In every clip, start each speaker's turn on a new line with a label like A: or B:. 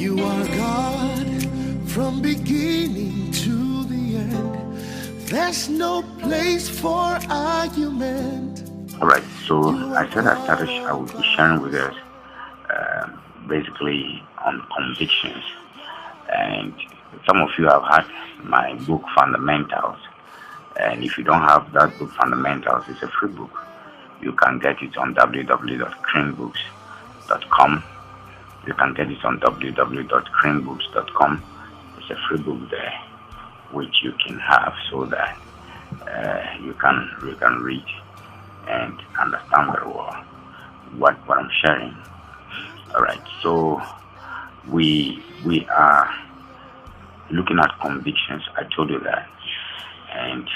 A: You are God from beginning to the end. There's no place for argument.
B: All right, so I said I would be sharing with us basically on convictions. And some of you have had my book Fundamentals. And if you don't have that book Fundamentals, it's a free book. You can get it on www.cranebooks.com. You can get it on www.cranebooks.com. It's a free book there which you can have so that you can read and understand very well what I'm sharing. All right, so we are looking at convictions. I told you that, and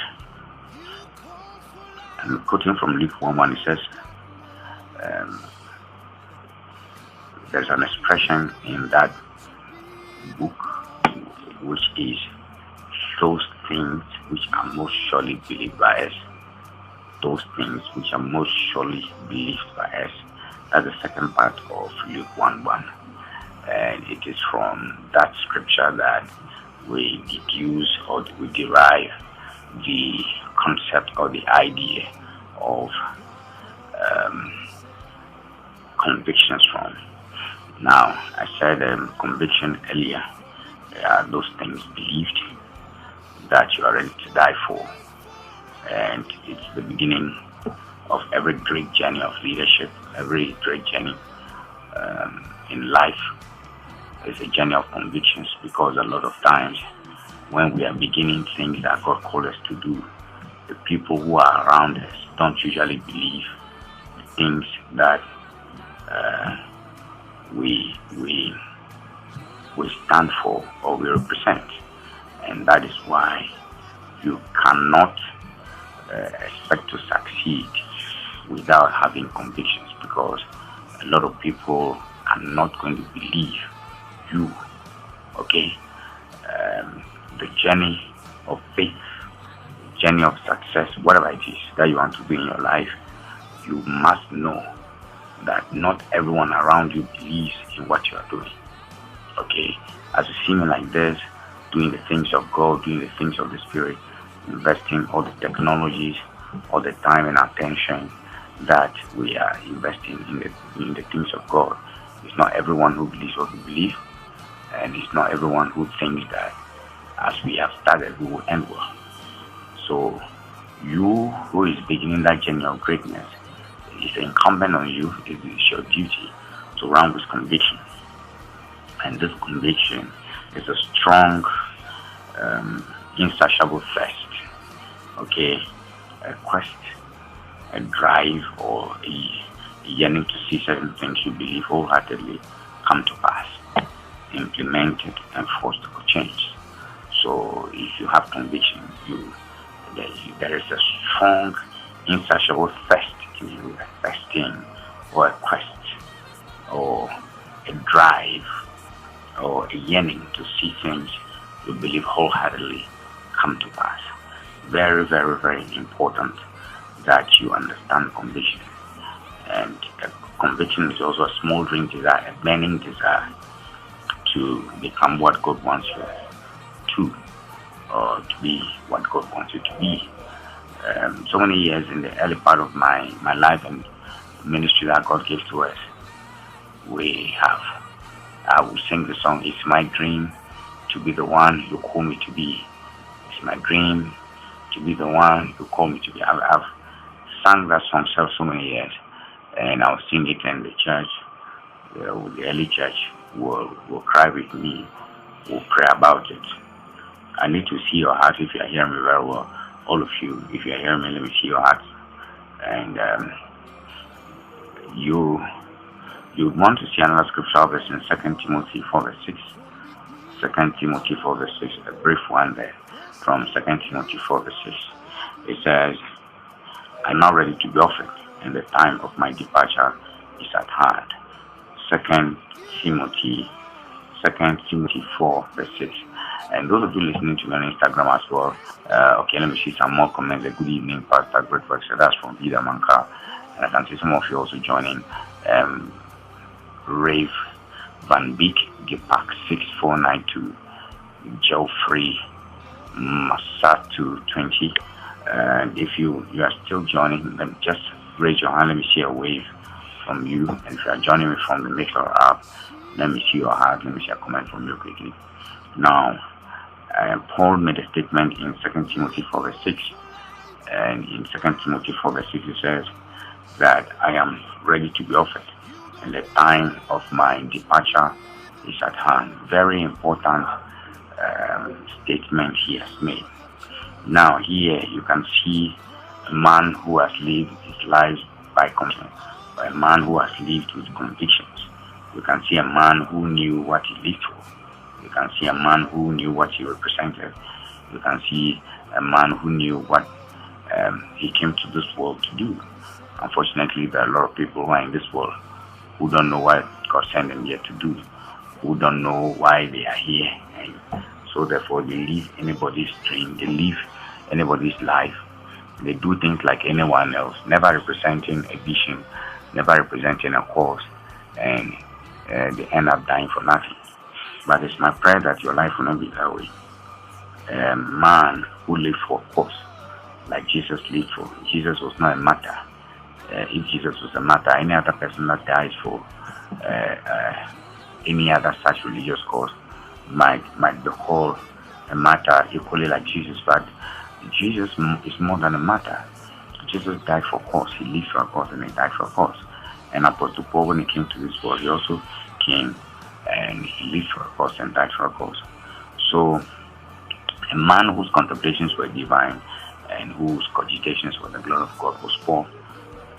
B: I'm quoting from Luke 1:1. It says, there's an expression in that book which is those things which are most surely believed by us. Those things which are most surely believed by us. That's the second part of Luke 1:1. And it is from that scripture that we deduce or we derive the concept or the idea of convictions from. Now, I said conviction earlier. Those things believed that you are ready to die for. And it's the beginning of every great journey of leadership, every great journey in life. It's a journey of convictions, because a lot of times when we are beginning things that God called us to do, the people who are around us don't usually believe the things that we stand for or we represent. And that is why you cannot expect to succeed without having convictions, because a lot of people are not going to believe you. Okay, the journey of faith, journey of success, whatever it is that you want to do in your life, you must know that not everyone around you believes in what you are doing. Okay, as you see me like this, doing the things of God, doing the things of the Spirit, investing all the technologies, all the time and attention that we are investing in the things of God. It's not everyone who believes what we believe, and it's not everyone who thinks that as we have started, we will end well. So you who is beginning that journey of greatness, it's incumbent on you, it is your duty to run with conviction. And this conviction is a strong, insatiable thirst, okay, a quest, a drive, or a yearning to see certain things you believe wholeheartedly come to pass, implemented, and forced to change. So if you have conviction, there is a strong, insatiable thirst in you, a thirsting or a quest or a drive or a yearning to see things you believe wholeheartedly come to pass. Very, very, very important that you understand conviction. And conviction is also a smoldering desire, a burning desire to become what God wants you to, or to be what God wants you to be. So many years in the early part of my life and ministry that God gave to us, I will sing the song, "It's my dream to be the one you call me to be. It's my dream to be the one you call me to be." I've sung that song so many years, and I'll sing it in the church. The early church will cry with me, will pray about it. I need to see your heart if you are hearing me very well. All of you, if you are hearing me, let me see your heart. And you want to see another scripture verse in 2 Timothy 4:6. 2 Timothy 4:6, a brief one there from 2 Timothy 4:6. It says, "I'm now ready to be offered, and the time of my departure is at hand." 2 Timothy 4:6. And those of you listening to me on Instagram as well, okay, let me see some more comments. Good evening, Pastor. Great work. So that's from Vida Manka. And I can see some of you also joining. Rave Van Beek, Gipak 6492, Geoffrey Masatu 20. And if you are still joining, let me just raise your hand. Let me see a wave from you. And if you are joining me from the Mixer app, let me see your heart. Let me see a comment from you quickly. Now, Paul made a statement in 2 Timothy 4 verse 6. And in 2 Timothy 4 verse 6, it says that I am ready to be offered, and the time of my departure is at hand. Very important statement he has made. Now here you can see a man who has lived his life by conscience, a man who has lived with convictions. You can see a man who knew what he lived for. You can see a man who knew what he represented. You can see a man who knew what he came to this world to do. Unfortunately, there are a lot of people who are in this world who don't know what God sent them here to do, who don't know why they are here, and so therefore they live anybody's dream, they live anybody's life. They do things like anyone else, never representing a vision, never representing a cause, and they end up dying for nothing. But it's my prayer that your life will not be that way. A man who lived for a cause, like Jesus lived for. Jesus was not a matter. If Jesus was a matter, any other person that dies for any other such religious cause might be called a matter equally like Jesus. But Jesus is more than a matter. Jesus died for a cause. He lived for a cause and he died for a cause. And Apostle Paul, when he came to this world, he also came and he lived for a cause and died for a cause. So a man whose contemplations were divine and whose cogitations for the glory of God was Paul.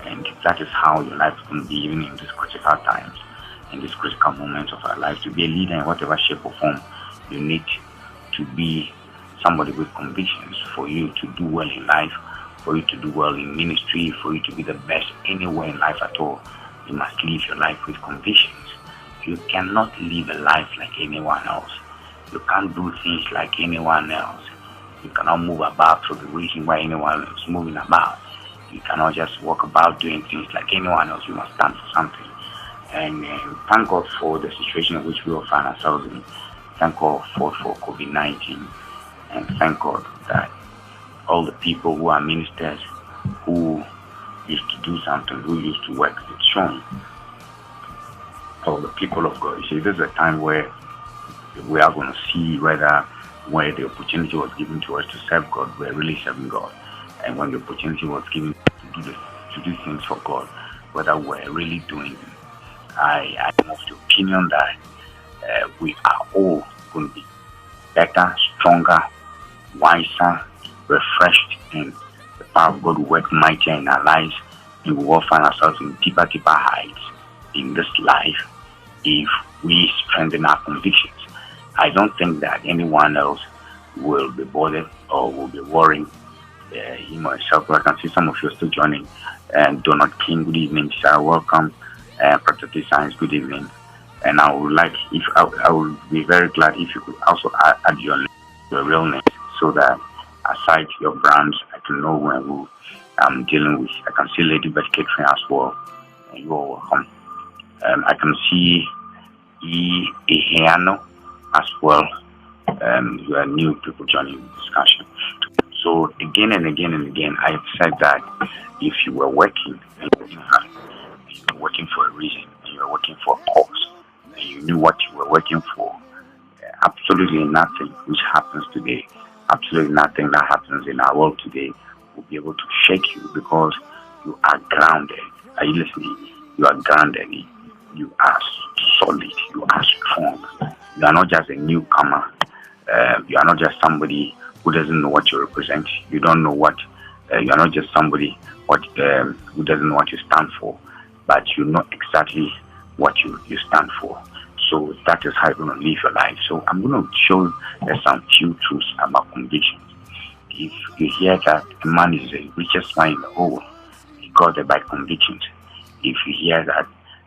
B: And that is how your life is going to be, even in these critical times, in these critical moments of our life. To be a leader in whatever shape or form, you need to be somebody with convictions for you to do well in life, for you to do well in ministry, for you to be the best anywhere in life at all. You must live your life with convictions. You cannot live a life like anyone else. You can't do things like anyone else. You cannot move about for the reason why anyone else is moving about. You cannot just walk about doing things like anyone else. You must stand for something. And thank God for the situation in which we all find ourselves in. Thank God for COVID-19. And thank God that all the people who are ministers, who used to do something, who used to work, it's shown. All the people of God. You see, this is a time where we are going to see whether where the opportunity was given to us to serve God, we're really serving God. And when the opportunity was given to do things for God, whether we're really doing them. I am of the opinion that we are all going to be better, stronger, wiser, refreshed, and the power of God will work mightier in our lives, and we will find ourselves in deeper heights in this life if we strengthen our convictions. I don't think that anyone else will be bothered or will be worrying himself. I can see some of you are still joining. And Donald King, good evening, sir. Welcome. Protective Science, good evening. And I would like, if I would be very glad if you could also add your name, your real name, so that aside your brands, I can know who I'm dealing with. I can see Lady Beth Catherine as well. And you are welcome. I can see Eheano as well. You are new people joining the discussion. So again and again and again, I have said that if you were working and you were working for a reason, and you were working for a cause, and you knew what you were working for, absolutely nothing which happens today, absolutely nothing that happens in our world today will be able to shake you, because you are grounded. Are you listening? You are grounded. You are solid. You are strong. You are not just a newcomer. You are not just somebody who doesn't know what you represent. You don't know what. You are not just somebody who doesn't know what you stand for, but you know exactly what you stand for. So that is how you're going to live your life. So I'm going to show some few truths about convictions. If you hear that a man is the richest man in the whole world, he got there by convictions. If you hear that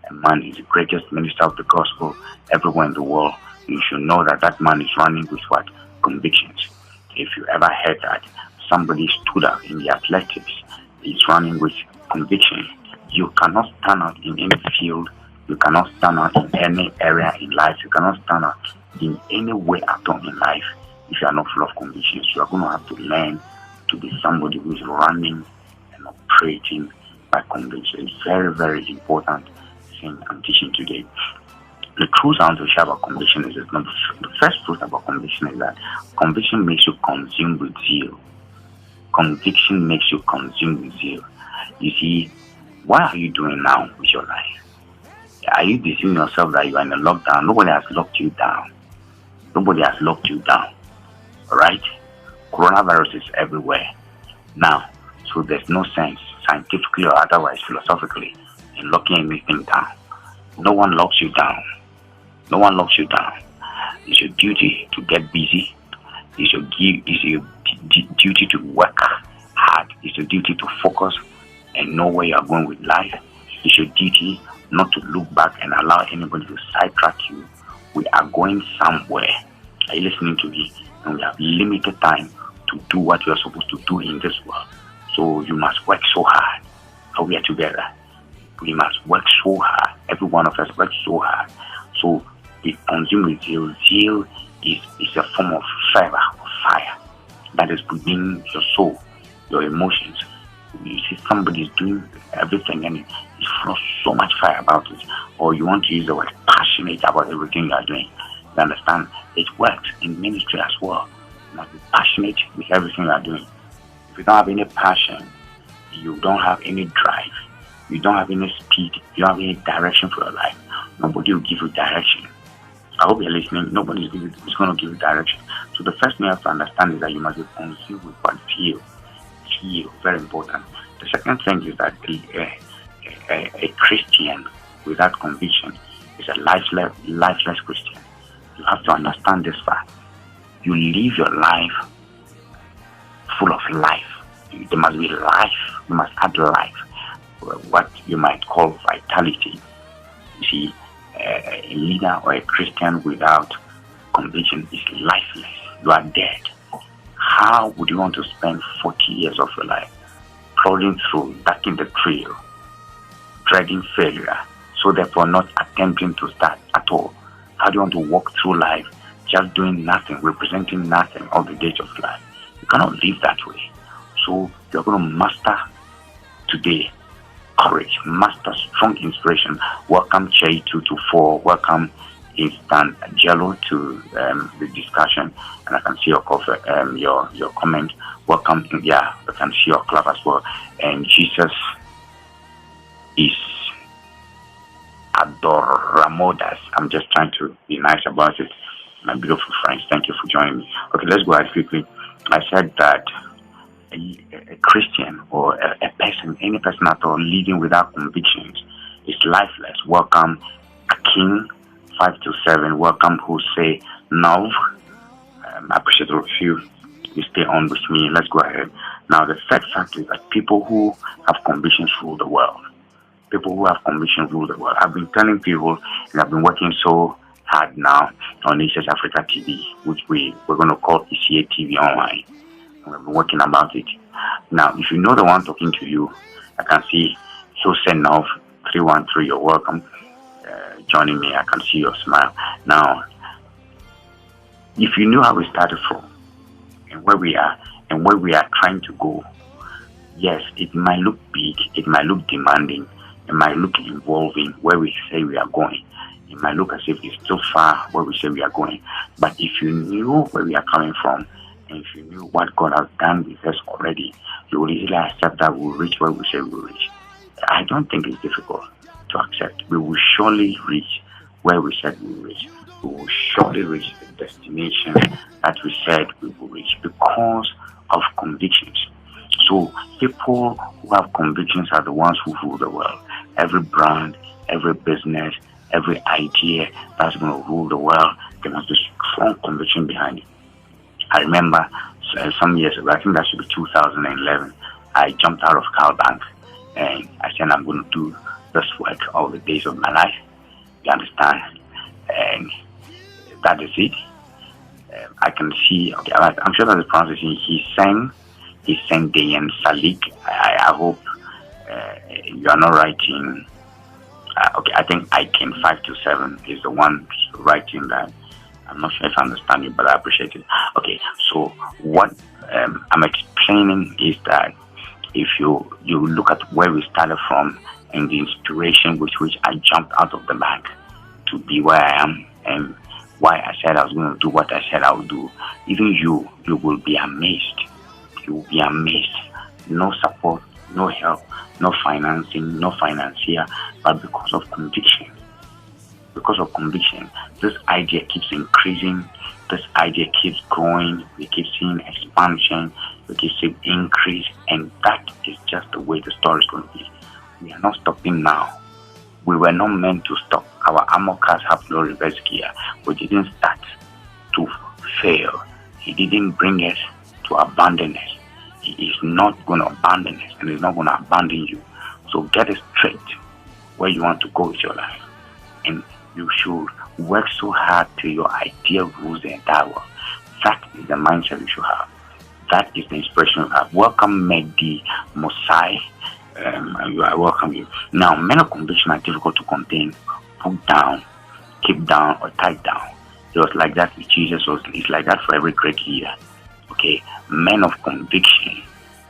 B: a man is the greatest minister of the gospel everywhere in the world, you should know that that man is running with what? Convictions. If you ever heard that somebody stood up in the athletics, is running with conviction. You cannot stand out in any field You cannot stand out in any area in life. You cannot stand out in any way at all in life if you are not full of convictions. You are going to have to learn to be somebody who is running and operating by conviction. It's very, very important thing I'm teaching today. The truth I want to share about conviction is that the first truth about conviction is that conviction makes you consume with zeal. Conviction makes you consume with zeal. You see, what are you doing now with your life? Are you deceiving yourself that you are in a lockdown? Nobody has locked you down. Nobody has locked you down. Alright? Coronavirus is everywhere now. So there's no sense, scientifically or otherwise, philosophically, in locking anything down. No one locks you down. No one locks you down. It's your duty to get busy. It's your duty to work hard. It's your duty to focus and know where you are going with life. It's your duty not to look back and allow anybody to sidetrack you. We are going somewhere. Are you listening to me? And we have limited time to do what we are supposed to do in this world. So you must work so hard. How we are together. We must work so hard. Every one of us works so hard. So be consumed with zeal. Zeal is a form of fervor, of fire that is within your soul, your emotions. You see somebody is doing everything and it's full of so much fire about it. Or you want to use the word passionate about everything you are doing. You understand? It works in ministry as well. You must be passionate with everything you are doing. If you don't have any passion, you don't have any drive, you don't have any speed, you don't have any direction for your life, nobody will give you direction. I hope you're listening. Nobody is going to give you direction. So the first thing you have to understand is that you must be consumed with what feel. Feel, very important. The second thing is that a Christian without conviction is a lifeless Christian. You have to understand this fact. You live your life full of life. There must be life. You must add life. What you might call vitality. You see, a leader or a Christian without conviction is lifeless. You are dead. How would you want to spend 40 years of your life plodding through, back in the trail, dreading failure, so therefore not attempting to start at all? How do you want to walk through life just doing nothing, representing nothing all the days of life? You cannot live that way. So you're going to master today courage, master strong inspiration. Welcome Che 224. Welcome Instant Jello to the discussion, and I can see your comment. Welcome, yeah, I can see your clap as well. And Jesus is Adoramodas. I'm just trying to be nice about it. My beautiful friends, thank you for joining me. Okay, let's go ahead quickly. I said that a Christian or a person, any person at all, living without convictions is lifeless. Welcome, King 527. Welcome, Jose Nov. I appreciate all of you. You stay on with me. Let's go ahead. Now, the third fact is that people who have convictions rule the world. People who have convictions rule the world. I've been telling people, and I've been working so hard now on East Africa TV, which we're going to call ECA TV Online. And we've been working about it. Now, if you know the one talking to you, I can see Jose Nov 313. You're welcome. Joining me, I can see your smile. Now, if you knew how we started from and where we are and where we are trying to go, yes, it might look big, it might look demanding, it might look involving where we say we are going. It might look as if it's too far where we say we are going. But if you knew where we are coming from, and if you knew what God has done with us already, you will easily accept that we'll reach where we say we'll reach. I don't think it's difficult to accept. We will surely reach where we said we will reach. We will surely reach the destination that we said we will reach because of convictions. So people who have convictions are the ones who rule the world. Every brand, every business, every idea that's going to rule the world, there must be strong conviction behind it. I remember some years ago, I think that should be 2011, I jumped out of Cowbank and I said I'm going to do this work all the days of my life. You understand? And that is it. I can see, okay, I'm sure that the pronunciation, he sang Dayan Salik. I hope you are not writing Okay, I think I came 527 is the one writing that. I'm not sure if I understand you, but I appreciate it. Okay, so what I'm explaining is that if you look at where we started from and the inspiration with which I jumped out of the bag to be where I am and why I said I was going to do what I said I would do, even you will be amazed. You will be amazed. No support, no help, no financing, no financier, but because of conviction. Because of conviction, this idea keeps increasing, this idea keeps growing, we keep seeing expansion, we keep seeing increase, and that is just the way the story is going to be. We are not stopping now. We were not meant to stop. Our armor cars have no reverse gear. We didn't start to fail. He didn't bring us to abandon us. He is not going to abandon us, and he's not going to abandon you. So get it straight where you want to go with your life. And you should work so hard till your idea rules the entire world. That is the mindset you should have. That is the inspiration you have. Welcome, Mehdi Mosai. I welcome you. Now, men of conviction are difficult to contain, put down, keep down, or tie down. It was like that with Jesus. It's like that for every great leader. Okay, men of conviction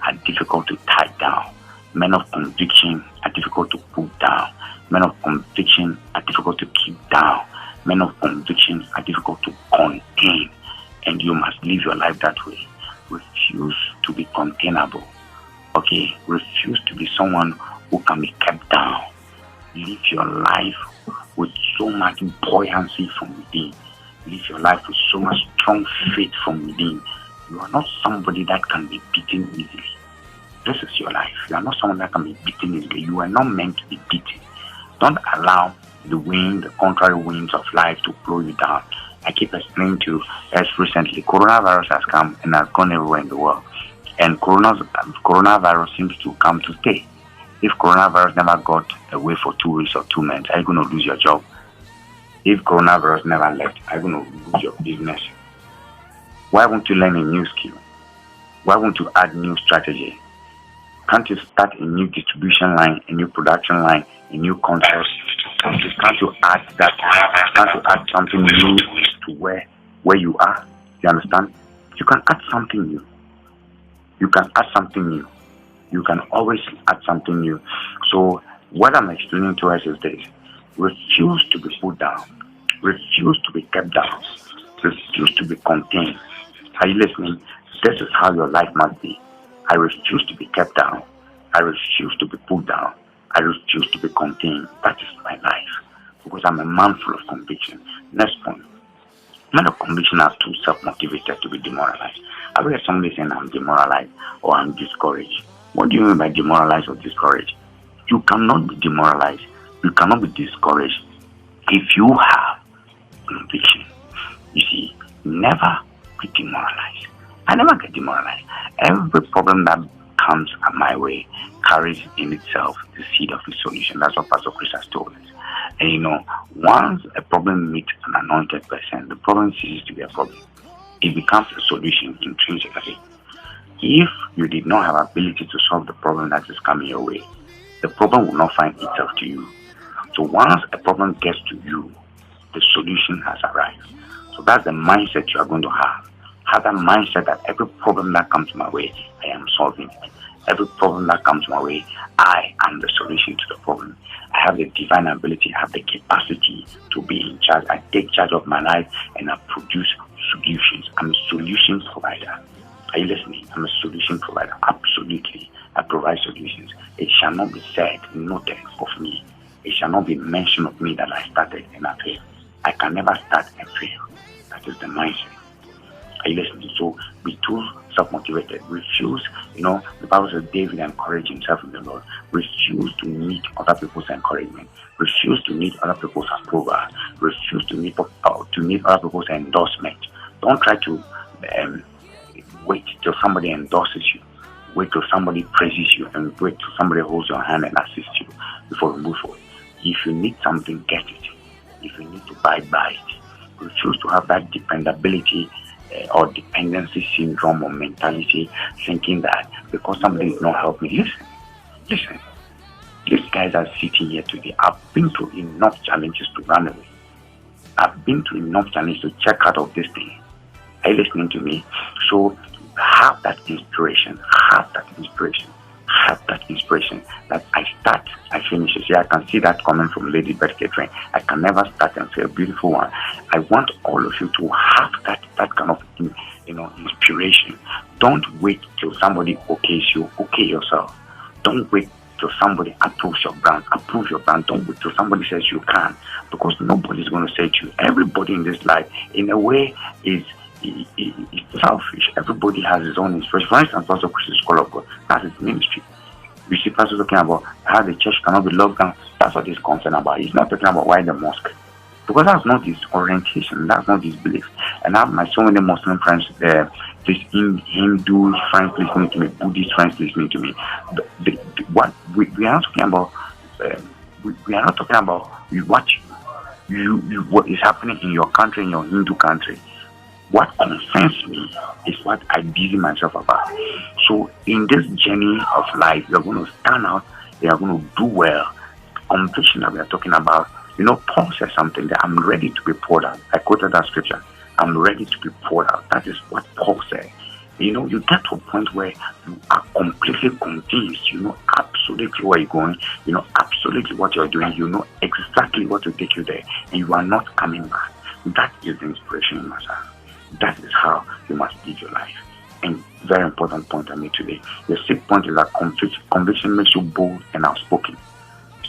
B: are difficult to tie down. Men of conviction are difficult to put down. Men of conviction are difficult to keep down. Men of conviction are difficult to contain. And you must live your life that way. Refuse to be containable. Okay? Refuse to be someone who can be kept down. Live your life with so much buoyancy from within. Live your life with so much strong faith from within. You are not somebody that can be beaten easily. This is your life. You are not someone that can be beaten easily. You are not meant to be beaten. Don't allow the contrary winds of life to blow you down. I keep explaining to us recently, coronavirus has come and has gone everywhere in the world. And coronavirus seems to come to stay. If coronavirus never got away for 2 weeks or 2 months, are you going to lose your job? If coronavirus never left, are you going to lose your business? Why won't you learn a new skill? Why won't you add new strategy? Can't you start a new distribution line, a new production line, a new concept? Can't you add that? Can't you add something new to where you are? You understand? You can add something new. You can add something new. You can always add something new. So what I'm explaining to us is this: refuse to be put down. Refuse to be kept down. Refuse to be contained. Are you listening? This is how your life must be. I refuse to be kept down. I refuse to be put down. I refuse to be contained. That is my life. Because I'm a man full of conviction. Next point. Men of conviction are too self-motivated to be demoralized. I heard somebody saying I'm demoralized or I'm discouraged. What do you mean by demoralized or discouraged? You cannot be demoralized. You cannot be discouraged if you have conviction. You see, never be demoralized. I never get demoralized. Every problem that comes my way carries in itself the seed of the solution. That's what Pastor Chris has told us. And once a problem meets an anointed person, the problem ceases to be a problem. It becomes a solution intrinsically. If you did not have ability to solve the problem that is coming your way, the problem will not find itself to you. So once a problem gets to you, the solution has arrived. So that's the mindset you are going to have. Have that mindset that every problem that comes my way, I am solving it. Every problem that comes my way, I am the solution to the problem. I have the divine ability, I have the capacity to be in charge. I take charge of my life and I produce solutions. I'm a solution provider. Are you listening? I'm a solution provider. Absolutely. I provide solutions. It shall not be said, noted of me. It shall not be mentioned of me that I started and I failed. I can never start and fail. That is the mindset. Are you listening? So be too self-motivated. Refuse, the Bible says David encouraged himself in the Lord. Refuse to need other people's encouragement. Refuse to need other people's approval. Refuse to need other people's endorsement. Don't try to wait till somebody endorses you. Wait till somebody praises you, and wait till somebody holds your hand and assists you before you move forward. If you need something, get it. If you need to buy it. Refuse to have that dependability or dependency syndrome or mentality, thinking that because somebody is not helping me. Listen. These guys are sitting here today. I've been through enough challenges to run away. I've been through enough challenges to check out of this thing. Are you listening to me? So have that inspiration. Have that inspiration. Have that inspiration that I start, I finish. See, I can see that coming from Lady Bird Catering. I can never start and say a beautiful one. I want all of you to have that kind of inspiration. Don't wait till somebody okays you. Okay yourself. Don't wait till somebody approves your brand. Approve your brand. Don't wait till somebody says you can, because nobody's going to say to you. Everybody in this life, in a way, is selfish. Everybody has his own inspiration. For instance, Pastor Chris is called of God. That's his ministry. You see, Pastor talking about how the church cannot be locked down. That's what he's concerned about. He's not talking about why the mosque, because that's not his orientation. That's not his belief. And I have my so many Muslim friends there. This Hindu friends listening to me, Buddhist friends listening to me. What we are not talking about. We are not talking about what is happening in your country, in your Hindu country. What concerns me is what I busy myself about. So in this journey of life, you're going to stand out. You're going to do well. Conviction that we are talking about. Paul says something that I'm ready to be poured out. I quoted that scripture. I'm ready to be poured out. That is what Paul said. You get to a point where you are completely convinced. You know absolutely where you're going. You know absolutely what you're doing. You know exactly what will take you there. And you are not coming back. That is the inspiration in myself. That is how you must live your life. And very important point I made today. The sixth point is that conviction makes you bold and outspoken.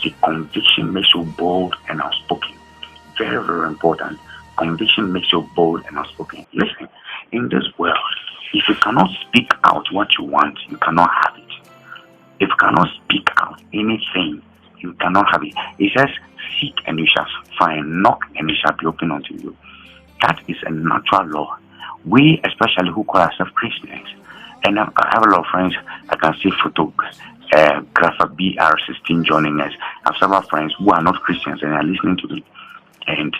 B: See, conviction makes you bold and outspoken. Very, very important. Conviction makes you bold and outspoken. Listen, in this world, if you cannot speak out what you want, you cannot have it. If you cannot speak out anything, you cannot have it. It says, seek and you shall find, knock and it shall be opened unto you. That is a natural law. We, especially who call ourselves Christians, and I have a lot of friends, I can see photographer BR16 joining us. I have several friends who are not Christians and are listening to me. And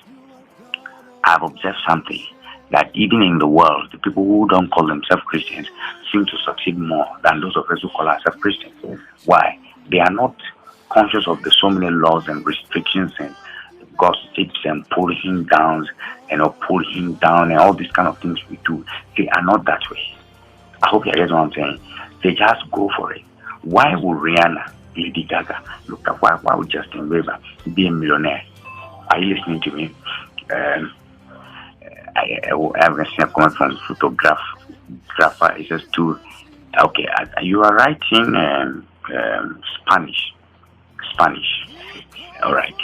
B: I've observed something, that even in the world, the people who don't call themselves Christians seem to succeed more than those of us who call ourselves Christians. Why? They are not conscious of the so many laws and restrictions and gossips and pulling down and all these kind of things we do. They are not that way. I hope you get what I'm saying. They just go for it. Why would Rihanna, Lady Gaga, look at why would Justin Bieber be a millionaire? Are you listening to me? I have a comment from photographer. It says okay, you are writing Spanish. All right.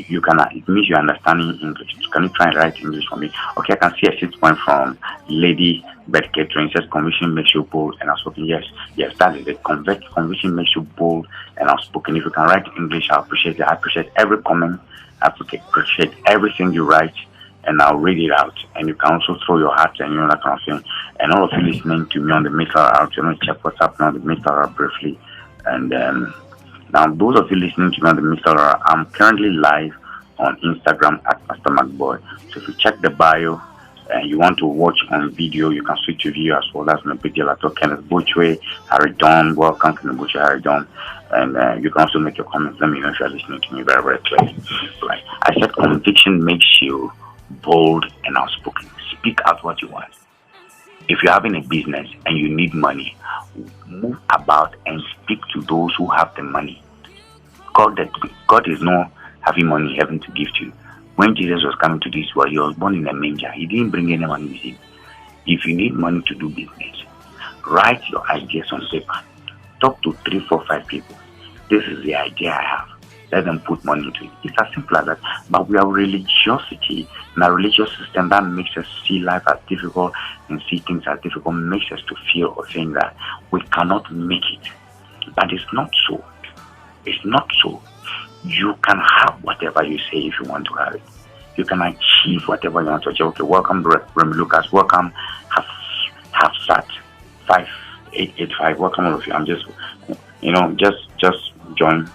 B: You can. It means you're understanding English. Can you try and write English for me? Okay, I can see a 6 point from Lady Bird Catering. Says conviction makes you bold and outspoken. Yes, that is it. Conviction makes you bold and outspoken. If you can write English, I appreciate it. I appreciate every comment. I appreciate everything you write, and I'll read it out. And you can also throw your heart and that kind of thing. And all of you listening to me on the Mixer out, check what's happening on the Mixer out briefly. And now, those of you listening to me on the Mixer, I'm currently live on Instagram at Pastor Mark-Boye. So if you check the bio and you want to watch on video, you can switch to video as well. That's no big deal at all. Kenneth Butchway, Harry Don, welcome to the Butchway, Harry Don. And you can also make your comments. Let me know if you're listening to me very, very clearly. Right. I said conviction makes you bold and outspoken. Speak out what you want. If you're having a business and you need money, move about and speak to those who have the money. God is not having money in heaven to give to you. When Jesus was coming to this world, he was born in a manger. He didn't bring any money with him. If you need money to do business, write your ideas on paper. Talk to 3, 4, 5 people. This is the idea I have. Let them put money into it. It's as simple as that. But we have religiosity and a religious system that makes us see life as difficult and see things as difficult, makes us to feel or think that we cannot make it. But it's not so. It's not so. You can have whatever you say if you want to have it. You can achieve whatever you want to achieve. Okay, welcome, Remy Lucas. Welcome, have sat 5885. Welcome all of you. I'm just, just join,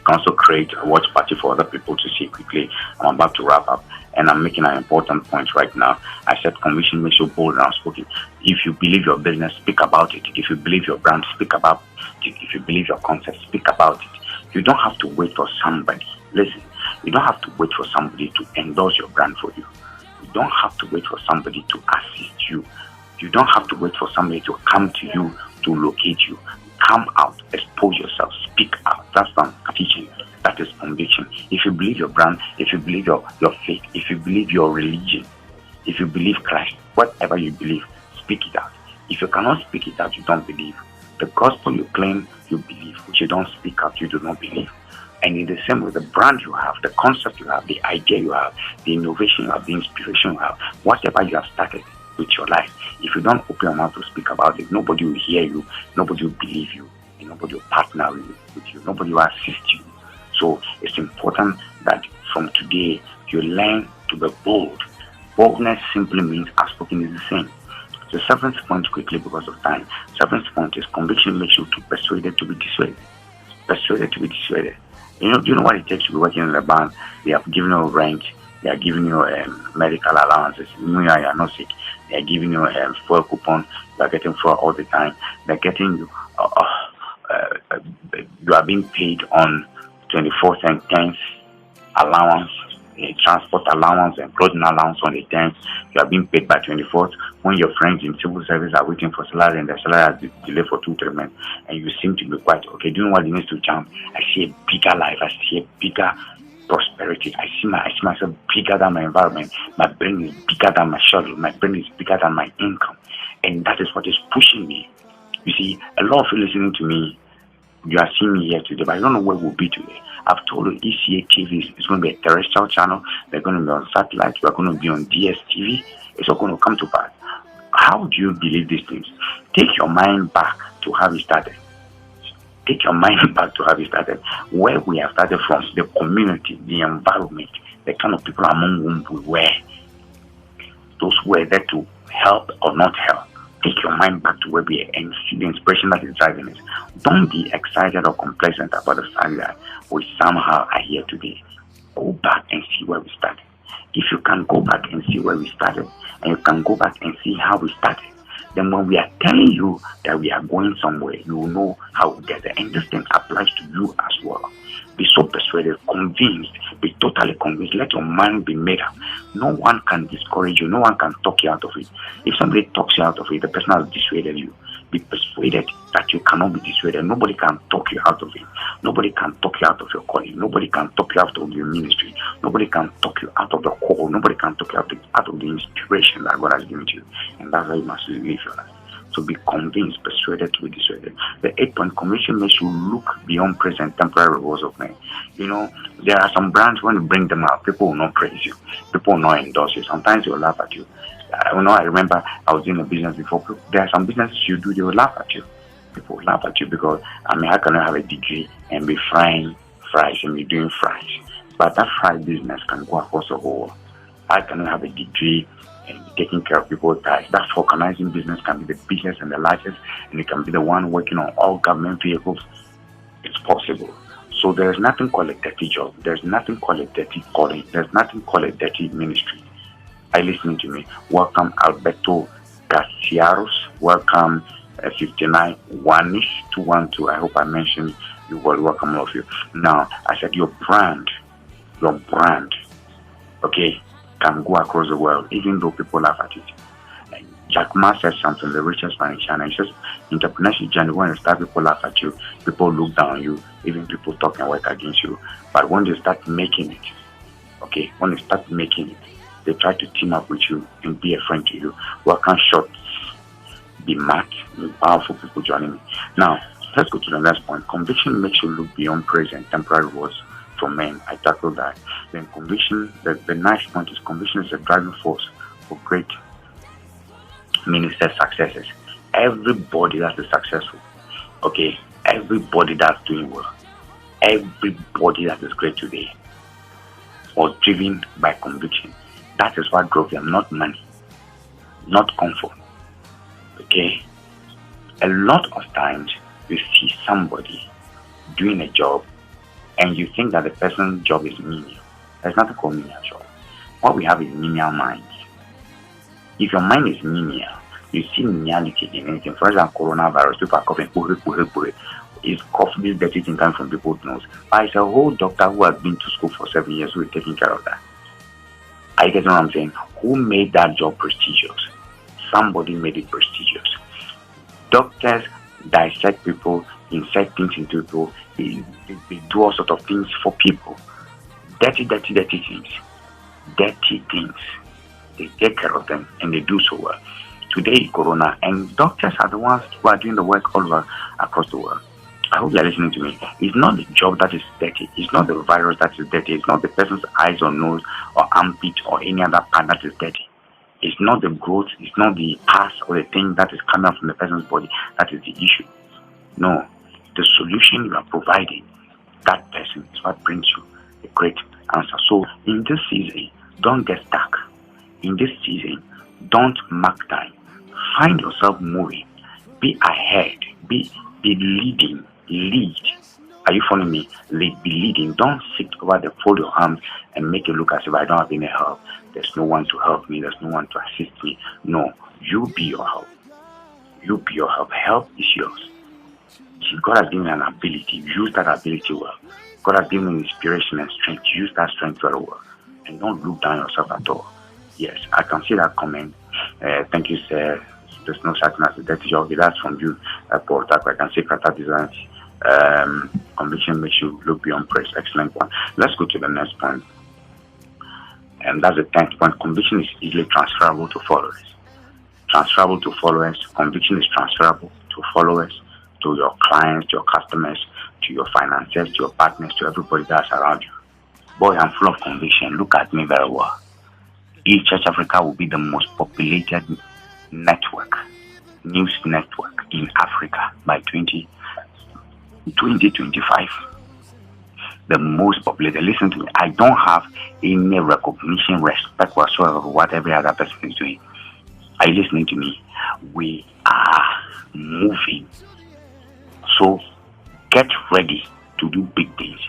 B: can also create a watch party for other people to see quickly. I'm about to wrap up, and I'm making an important point right now. I said conviction makes you bold and outspoken. If you believe your business, speak about it. If you believe your brand, speak about it. If you believe your concept, speak about it. You don't have to wait for somebody. Listen, you don't have to wait for somebody to endorse your brand for you. You don't have to wait for somebody to assist you. You don't have to wait for somebody to come to you to locate you. Come out, expose yourself, speak out. That's not teaching. That is conviction. If you believe your brand, if you believe your faith, if you believe your religion, if you believe Christ, whatever you believe, speak it out. If you cannot speak it out, you don't believe. The gospel you claim, you believe. Which you don't speak out, you do not believe. And in the same way, the brand you have, the concept you have, the idea you have, the innovation you have, the inspiration you have, whatever you have started with your life, if you don't open your mouth to speak about it, nobody will hear you, nobody will believe you, and nobody will partner with you, nobody will assist you. So it's important that from today you learn to be bold. Boldness simply means outspoken is the same. The seventh point quickly because of time. Seventh point is conviction makes you too persuaded to be dissuaded. Persuaded to be dissuaded. Do you know what it takes to be working in the bank? They have given you rent, they are giving you medical allowances. You are not sick. They are giving you fuel coupon. You are getting fuel all the time. They're getting you. You are being paid on 24th and 10th allowance, transport allowance and clothing allowance on the 10th. You are being paid by 24th. When your friends in civil service are waiting for salary and the salary has delayed for 2-3 months, and you seem to be quite okay. Do you know what needs to jump? I see a bigger life. I see a bigger prosperity. I see myself bigger than my environment. My brain is bigger than my schedule. My brain is bigger than my income, and that is what is pushing me. You see, a lot of you listening to me, you are seeing me here today, but I don't know where we'll be today. I've told you ECA TV is going to be a terrestrial channel. They're going to be on satellite. We're going to be on DSTV. It's all going to come to pass. How do you believe these things? Take your mind back to how we started. Take your mind back to how we started. Where we have started from, the community, the environment, the kind of people among whom we were. Those who were there to help or not help. Take your mind back to where we are and see the inspiration that is driving us. Don't be excited or complacent about the fact that we somehow are here today. Go back and see where we started. If you can go back and see where we started, and you can go back and see how we started, then when we are telling you that we are going somewhere, you will know how we get there. And this thing applies to you as well. Be so persuaded, convinced, be totally convinced. Let your mind be made up. No one can discourage you. No one can talk you out of it. If somebody talks you out of it, the person has dissuaded you. Be persuaded that you cannot be dissuaded. Nobody can talk you out of it. Nobody can talk you out of your calling. Nobody can talk you out of your ministry. Nobody can talk you out of the call. Nobody can talk you out of the inspiration that God has given to you. And that's how you must live your life. So be convinced, persuaded to be dissuaded. The 8-point conviction makes you look beyond present temporary rewards of men. There are some brands, when you bring them out, people will not praise you. People will not endorse you. Sometimes they will laugh at you. I remember I was doing a business before. There are some businesses you do, they will laugh at you. People will laugh at you because, how can I have a degree and be frying fries and be doing fries? But that fry business can go across the whole world. I cannot have a degree and taking care of people's ties. That organizing business can be the biggest and the largest, and it can be the one working on all government vehicles. It's possible. So there's nothing called a dirty job. There's nothing called a dirty calling. There's nothing called a dirty ministry. Are you listening to me? Welcome Alberto Garciaros. Welcome 59 Wanish 212. I hope I mentioned you well. Welcome all of you. Now, I said your brand, okay, can go across the world, even though people laugh at it. Jack Ma said something, the richest man in China. He says, entrepreneurship journey, when you start, people laugh at you, people look down on you, even people talk and work against you. But when they start making it, okay, when they start making it, they try to team up with you and be a friend to you. Work on shots, be mad, be powerful people joining me. Now, let's go to the next point. Conviction makes you look beyond praise and temporary rewards from men. I tackled that. Then conviction, the nice point is conviction is a driving force for great minister successes. Everybody that is successful, okay, everybody that's doing well, everybody that is great today was driven by conviction. That is what drove them, not money, not comfort. Okay? A lot of times you see somebody doing a job and you think that the person's job is menial. There's nothing called menial job. What we have is menial minds. If your mind is menial, you see meniality in anything. For example, coronavirus, people are coughing, is cough, this dirty thing coming from people's nose. But it's a whole doctor who has been to school for 7 years who is taking care of that. Are you getting what I'm saying? Who made that job prestigious? Somebody made it prestigious. Doctors dissect people, insert things into people, they do all sorts of things for people. Dirty things. Dirty things. They take care of them and they do so well. Today, Corona, and doctors are the ones who are doing the work all over across the world. I hope you're listening to me. It's not the job that is dirty. It's not the virus that is dirty. It's not the person's eyes or nose or armpit or any other part that is dirty. It's not the growth. It's not the pus or the thing that is coming out from the person's body that is the issue. No. The solution you are providing, that person is what brings you a great answer. So in this season, don't get stuck. In this season, don't mark time. Find yourself moving. Be ahead. Be leading. Lead. Are you following me? Be leading. Don't sit over there, fold your arms, and make it look as if I don't have any help. There's no one to help me. There's no one to assist me. No. You be your help. You be your help. Help is yours. See, God has given you an ability. Use that ability well. God has given you inspiration and strength. Use that strength very well. And don't look down yourself at all. Yes, I can see that comment. Thank you, sir. There's no such thing as a dirty job. That's from you, Paul. I can see Kata Designs. Conviction makes you look beyond praise. Excellent one. Let's go to the next point. And that's the 10th point. Conviction is easily transferable to followers. Transferable to followers. Conviction is transferable to followers, to your clients, to your customers, to your financiers, to your partners, to everybody that's around you. Boy, I'm full of conviction. Look at me very well. Each Church Africa will be the most populated network, news network in Africa by 2025. The most populated. Listen to me. I don't have any recognition, respect whatsoever for what every other person is doing. Are you listening to me? We are moving. So get ready to do big things.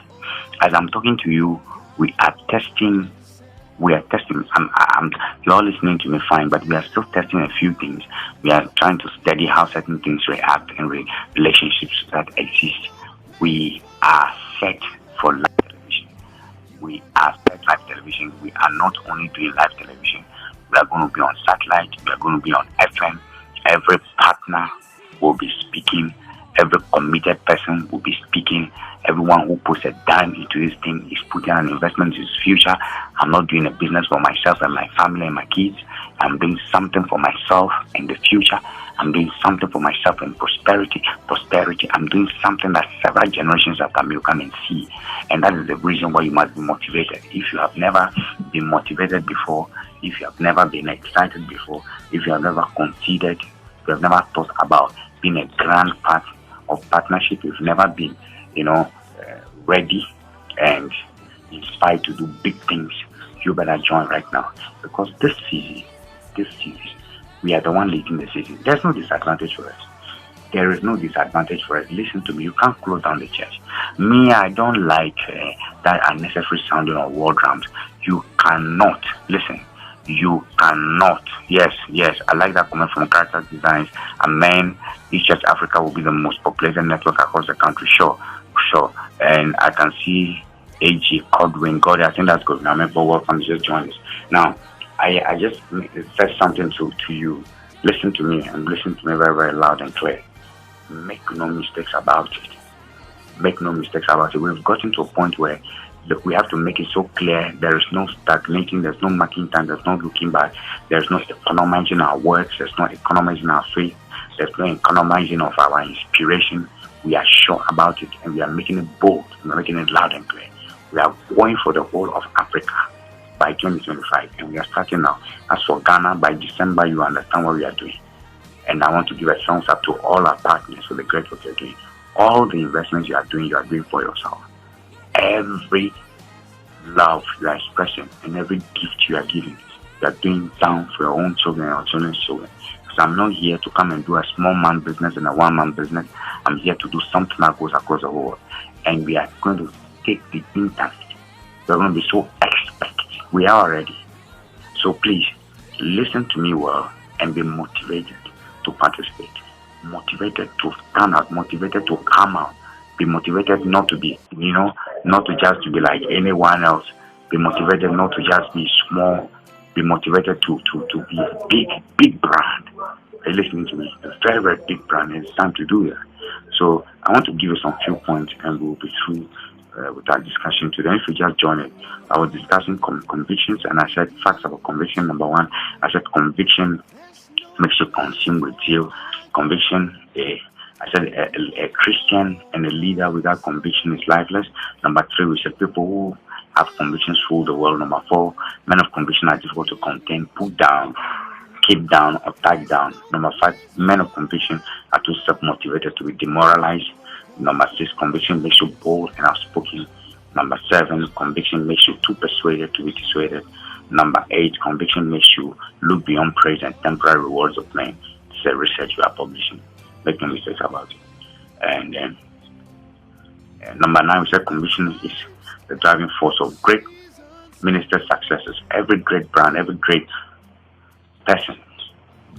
B: As I'm talking to you, we are testing. You're all listening to me fine, but we are still testing a few things. We are trying to study how certain things react in relationships that exist. We are set for live television. We are set live television. We are not only doing live television. We are going to be on satellite. We are going to be on FM. Every partner will be speaking. Every committed person will be speaking. Everyone who puts a dime into this thing is putting an investment in his future. I'm not doing a business for myself and my family and my kids. I'm doing something for myself in the future. I'm doing something for myself in prosperity. I'm doing something that several generations after me will come and see. And that is the reason why you must be motivated. If you have never been motivated before, if you have never been excited before, if you have never considered, if you have never thought about being a grand part of partnership, if you've never been, ready and inspired to do big things, you better join right now. Because this season, we are the one leading the season. There's no disadvantage for us. There is no disadvantage for us. Listen to me. You can't close down the church. Me, I don't like that unnecessary sounding of war drums. You cannot. Listen. You cannot. Yes. I like that comment from Character Designs. Amen. Each Church Africa will be the most populated network across the country. Sure. And I can see AG Codwin. God, I think that's good. Now, Mark-Boye, welcome. Just join us. Now, I just said something to you. Listen to me and listen to me very, very loud and clear. Make no mistakes about it. We've gotten to a point where we have to make it so clear. There is no stagnating, there's no marking time, there's no looking back, there's no economizing our words, there's no economizing our faith, there's no economizing of our inspiration. We are sure about it and we are making it bold, we're making it loud and clear. We are going for the whole of Africa by 2025 and we are starting now. As for Ghana, by December, you understand what we are doing. And I want to give a thumbs up to all our partners for the great work you're doing. All the investments you are doing for yourself. Every love you are expressing and every gift you are giving, you are doing down for your own children and your children's children. Because I'm not here to come and do a small man business and a one man business. I'm here to do something that goes across the whole world. And we are going to take the internet. We're going to be so expert. We are already. So please, listen to me well and be motivated to participate. Motivated to stand out. Motivated to come out. Be motivated not to be, not to just to be like anyone else. Be motivated not to just be small. Be motivated to be a big brand. Are you listening to me? A very, very big brand, and it's time to do that. So I want to give you some few points, and we'll be through with our discussion today. If you just join it, I was discussing convictions, and I said facts about conviction. Number one, I said conviction makes you consume with zeal. Conviction, I said a Christian and a leader without conviction is lifeless. Number three, we said people who have convictions rule the world. Number four, men of conviction are difficult to contain, put down, keep down, or tie down. Number five, men of conviction are too self-motivated to be demoralized. Number six, conviction makes you bold and outspoken. Number seven, conviction makes you too persuaded to be dissuaded. Number eight, conviction makes you look beyond praise and temporary rewards of men. This is a research you are publishing. Make no mistakes about it. And then number nine, we said conviction is the driving force of great minister successes. Every great brand, every great person,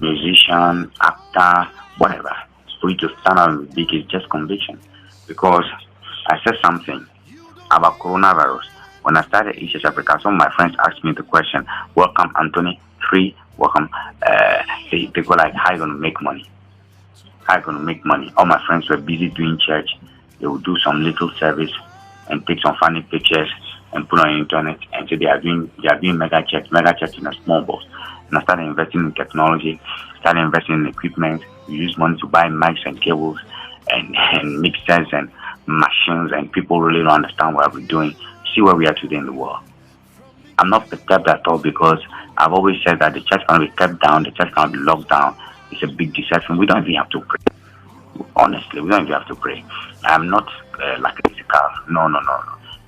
B: musician, actor, whatever, for you to stand out and be big is just conviction. Because I said something about coronavirus. When I started East Africa, some of my friends asked me the question, welcome Anthony, welcome. They go like, how are you going to make money? How are you going to make money? All my friends were busy doing church. They would do some little service and take some funny pictures and put on the internet and say they are doing mega church in a small box. And I started investing in technology, started investing in equipment. We use money to buy mics and cables and mixers and machines, and people really don't understand what we're doing. See where we are today in the world. I'm not perturbed at all because I've always said that the church can be kept down, the church can be locked down. It's a big deception. We don't even have to pray. Honestly, we don't even have to pray. I'm not like a physical. No.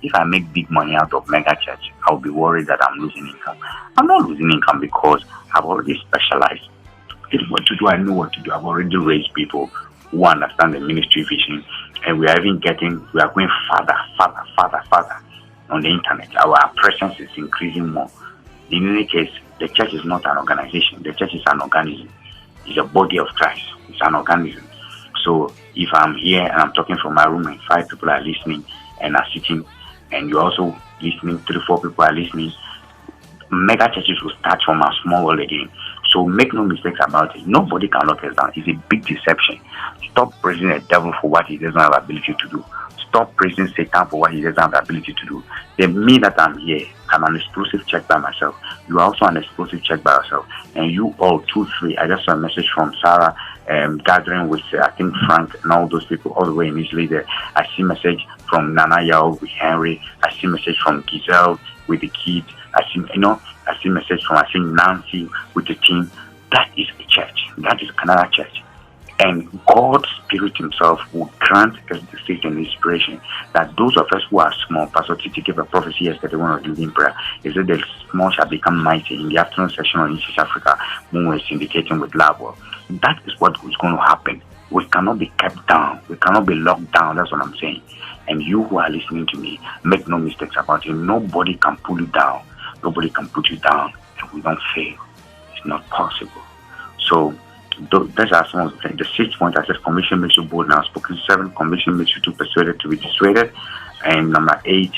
B: If I make big money out of mega church, I'll be worried that I'm losing income. I'm not losing income because I've already specialized in what to do. I know what to do. I've already raised people who understand the ministry vision, and we are going farther on the internet. Our presence is increasing more. In any case, the church is not an organization. The church is an organism. It's a body of Christ. It's an organism. So if I'm here and I'm talking from my room and 5 people are listening and are sitting, and you're also listening, 3-4 people are listening, mega churches will start from a small world again. So make no mistakes about it. Nobody can lock us down. It's a big deception. Stop praising the devil for what he doesn't have the ability to do. Stop praising Satan for what he doesn't have the ability to do. Then me that I'm here, I'm an explosive church by myself. You are also an explosive church by yourself. And you all, 2, 3, I just saw a message from Sarah, gathering with, I think, Frank and all those people all the way in Italy there. I see message from Nana Yao with Henry. I see message from Giselle with the kids. I see message from, I think, Nancy with the team. That is a church. That is another church. And God's Spirit Himself will grant us the faith and inspiration that those of us who are small, Pastor Titi gave a prophecy yesterday when we were leading prayer. He said the small shall become mighty. In the afternoon session on East Africa, when we're syndicating with Love. That is what is going to happen. We cannot be kept down. We cannot be locked down. That's what I'm saying. And you who are listening to me, make no mistakes about it. Nobody can pull you down. Nobody can put you down, and we don't fail. It's not possible. So those are some of the 6 points. I said conviction makes you bold and outspoken. 7, conviction makes you too persuaded to be dissuaded. And number 8,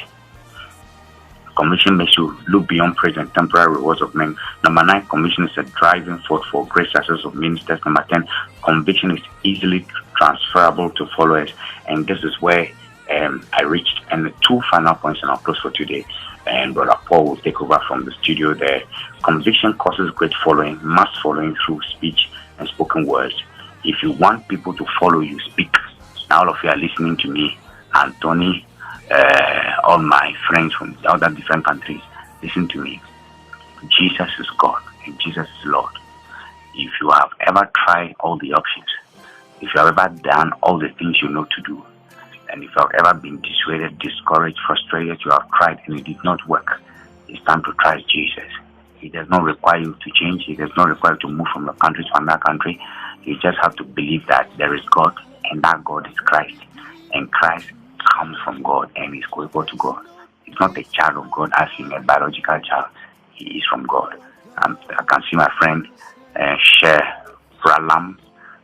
B: conviction makes you look beyond praise and temporary rewards of men. Number 9, conviction is a driving force for great success of ministers. Number 10, conviction is easily transferable to followers. And this is where I reached. And the 2 final points, and I'll close for today. And Brother Paul will take over from the studio there. Conviction causes great following, mass following through speech and spoken words. If you want people to follow you, speak. Now all of you are listening to me, Anthony, all my friends from other different countries, listen to me. Jesus is God and Jesus is Lord. If you have ever tried all the options, if you have ever done all the things you know to do, and if you have ever been dissuaded, discouraged, frustrated, you have tried and it did not work, it's time to try Jesus. He does not require you to change. He does not require you to move from a country to another country. You just have to believe that there is God and that God is Christ. And Christ comes from God and is equal to God. He's not a child of God as in a biological child. He is from God. I can see my friend Sheralam.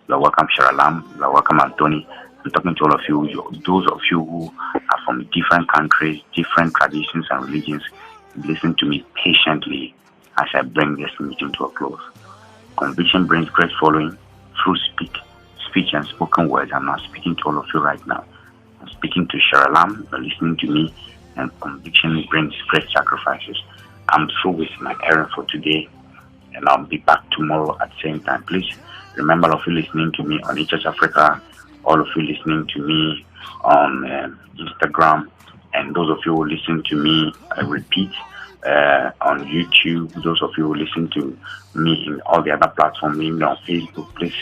B: You're welcome, Sheralam. You're welcome, Anthony. I'm talking to all of you. Those of you who are from different countries, different traditions and religions, listen to me patiently as I bring this meeting to a close. Conviction brings great following through speech and spoken words. I'm not speaking to all of you right now. I'm speaking to Sheralam. You're listening to me, and conviction brings great sacrifices. I'm through with my errand for today, and I'll be back tomorrow at the same time. Please remember, all of you listening to me on eChurch Africa, all of you listening to me on Instagram, and those of you who listen to me, I repeat, on YouTube, those of you who listen to me in all the other platforms, mainly on Facebook, please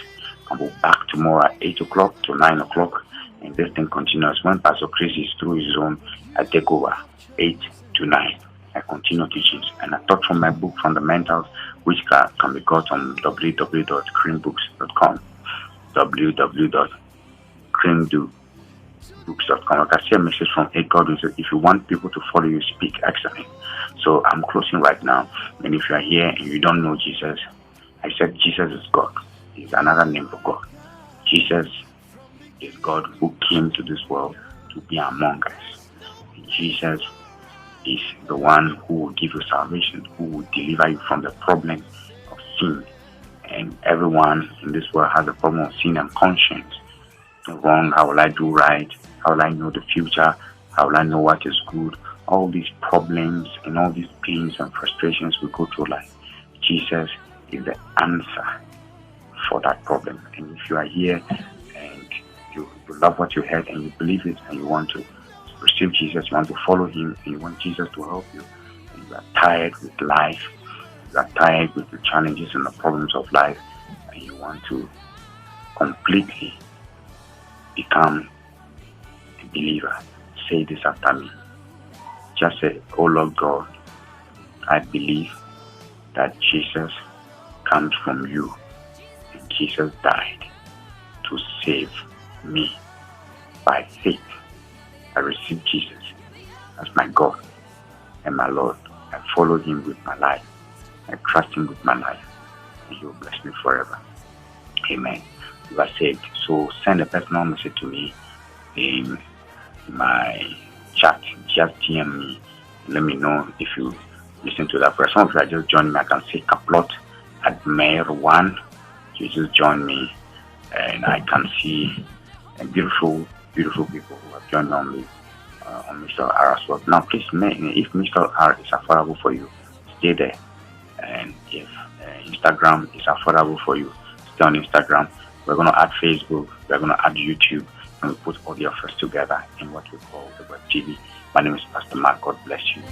B: come back tomorrow at 8 o'clock to 9 o'clock, and this thing continues. When Pastor Chris is through his own, I take over 8 to 9. I continue teachings, and I taught from my book Fundamentals, which can be got on www.creambooks.com, www.creambooks.com. I can see a message from A God who says, if you want people to follow you, speak excellently. So I'm closing right now, and if you are here and you don't know Jesus, I said Jesus is God. It's another name for God. Jesus is God who came to this world to be among us. Jesus is the one who will give you salvation, who will deliver you from the problem of sin. And everyone in this world has a problem of sin and conscience. Wrong, how will I do right? How will I know the future? How will I know what is good? All these problems and all these pains and frustrations we go through life. Jesus is the answer for that problem. And if you are here and you love what you heard and you believe it and you want to receive Jesus, you want to follow him, and you want Jesus to help you, and you are tired with life, you are tired with the challenges and the problems of life, and you want to completely become a believer, say this after me. Just say, oh Lord God, I believe that Jesus comes from you, and Jesus died to save me. By faith, I receive Jesus as my God and my Lord. I follow him with my life. I trust him with my life, and he will bless me forever. Amen. You are saved. So send a personal message to me in my chat. Just DM me. Let me know if you listen to that prayer. Some of you are just joining me. I can see Kaplot at Mayor 1. You just join me, and I can see beautiful people who have joined on Mr. R as well. Now, please, if Mr. R is affordable for you, stay there. And if Instagram is affordable for you, stay on Instagram. We're going to add Facebook. We're going to add YouTube. And we put all the offers together in what we call the Web TV. My name is Pastor Mark. God bless you.